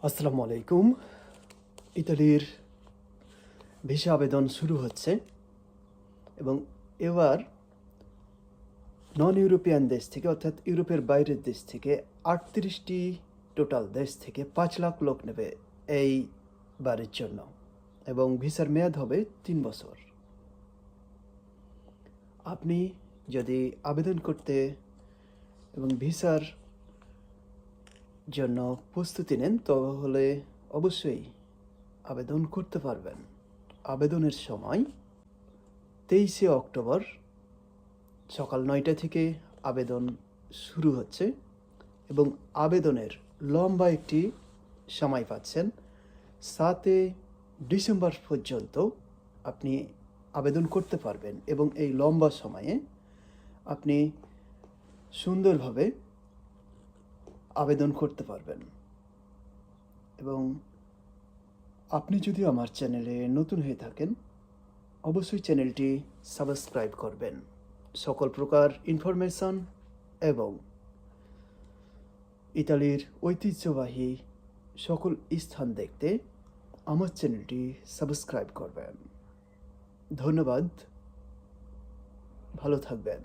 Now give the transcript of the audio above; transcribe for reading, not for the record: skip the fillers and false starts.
আসসালামু আলাইকুম। ইতালির ভিসা আবেদন শুরু হচ্ছে এবং এবার নন ইউরোপিয়ান দেশ থেকে অর্থাৎ ইউরোপের বাইরের দেশ থেকে ৩৮টি টোটাল দেশ থেকে ৫ লাখ লোক নেবে এই বারের জন্য এবং ভিসার মেয়াদ হবে ৩ বছর। আপনি যদি আবেদন করতে এবং ভিসার জন্য প্রস্তুতি নেন তাহলে অবশ্যই আবেদন করতে পারবেন। আবেদনের সময় ২৩শে অক্টোবর সকাল ৯টা থেকে আবেদন শুরু হচ্ছে এবং আবেদনের লম্বা একটি সময় পাচ্ছেন। ৭ ডিসেম্বর পর্যন্ত আপনি আবেদন করতে পারবেন এবং এই লম্বা সময়ে আপনি সুন্দরভাবে আবেদন করতে পারবেন। এবং আপনি যদি আমার চ্যানেলে নতুন হয়ে থাকেন অবশ্যই চ্যানেলটি সাবস্ক্রাইব করবেন। সকল প্রকার ইনফরমেশন এবং ইতালির ঐতিহ্যবাহী সকল স্থান দেখতে আমার চ্যানেলটি সাবস্ক্রাইব করবেন। ধন্যবাদ, ভালো থাকবেন।